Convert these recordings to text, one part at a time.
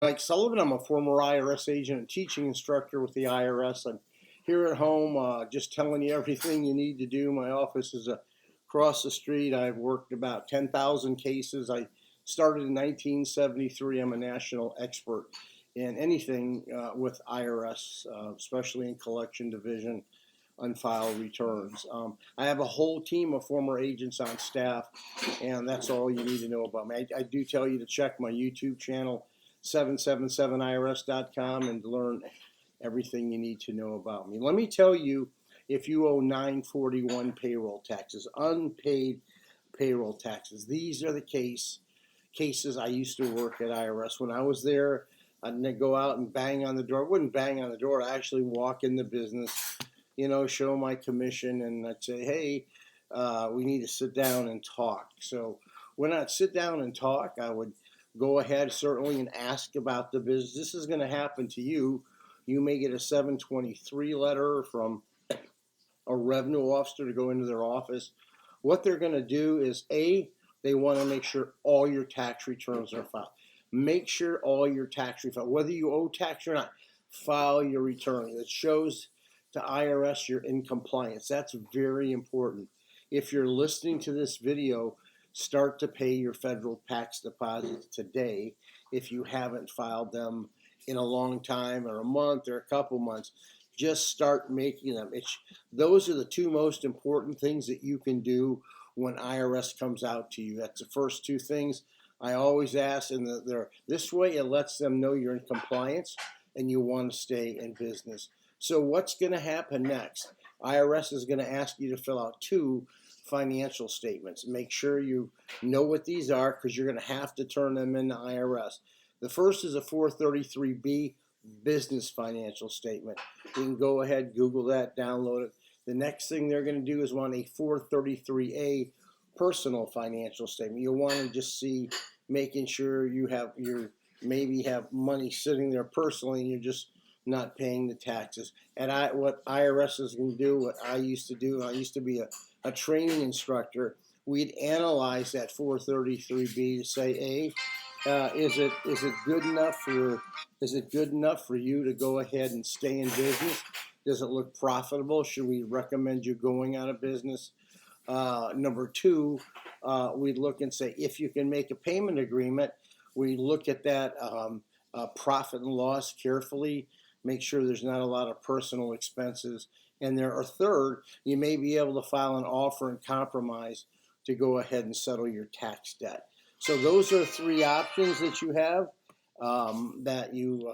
Mike Sullivan. I'm a former IRS agent and teaching instructor with the IRS. I'm here at home just telling you everything you need to do. My office is across the street. I've worked about 10,000 cases. I started in 1973. I'm a national expert in anything with IRS, especially in collection division, unfiled returns. I have a whole team of former agents on staff, and that's all you need to know about me. I do tell you to check my YouTube channel, 777irs.com, and learn everything you need to know about me. Let me tell you, if you owe 941 payroll taxes, unpaid payroll taxes, these are the cases I used to work at IRS. When I was there, I'd go out and bang on the door. I wouldn't bang on the door. I'd actually walk in the business, show my commission, and I'd say, hey, we need to sit down and talk. So when I'd sit down and talk, I would go ahead certainly and ask about the business. This is going to happen to you. You may get a 723 letter from a revenue officer to go into their office. What they're going to do is, A, they want to make sure all your tax returns are filed. Make sure all your tax refunds, whether you owe tax or not, file your return. It shows to IRS you're in compliance. That's very important. If you're listening to this video, start to pay your federal tax deposits today if you haven't filed them in a long time or a month or a couple months. Just start making them. Those are the two most important things that you can do when IRS comes out to you. That's the first two things I always ask, and this way it lets them know you're in compliance and you want to stay in business. So what's going to happen next? IRS is going to ask you to fill out 2 financial statements. Make sure you know what these are, because you're going to have to turn them into IRS. The first is a 433B business financial statement. You can go ahead, Google that, download it. The next thing they're going to do is want a 433A personal financial statement. You'll want to just see, making sure you maybe have money sitting there personally and you're just not paying the taxes. And what IRS is going to do, what I used to do, I used to be a training instructor, we'd analyze that 433B to say, is it good enough for you to go ahead and stay in business? Does it look profitable? Should we recommend you going out of business? Number 2, we'd look and say, if you can make a payment agreement, we look at that profit and loss carefully, make sure there's not a lot of personal expenses. And there are third, you may be able to file an offer and compromise to go ahead and settle your tax debt. So those are 3 options that you have.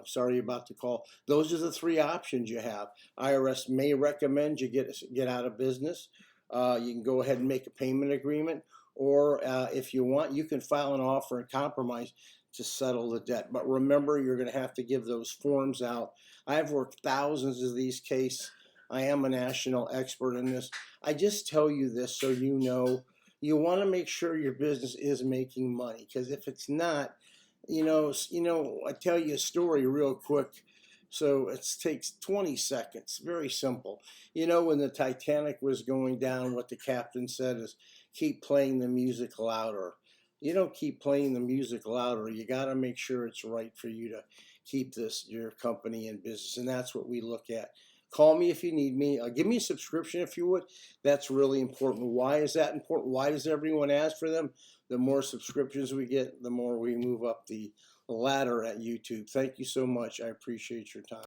Sorry about the call. Those are the 3 options you have. IRS may recommend you get out of business. You can go ahead and make a payment agreement, or if you want, you can file an offer and compromise to settle the debt. But remember, you're going to have to give those forms out. I've worked thousands of these cases. I am a national expert in this. I just tell you this so you know. You want to make sure your business is making money, because if it's not, I tell you a story real quick. So it takes 20 seconds. Very simple. When the Titanic was going down, what the captain said is, keep playing the music louder. You don't keep playing the music louder. You got to make sure it's right for you to keep your company in business. And that's what we look at. Call me if you need me. Give me a subscription if you would. That's really important. Why is that important? Why does everyone ask for them? The more subscriptions we get, the more we move up the ladder at YouTube. Thank you so much. I appreciate your time.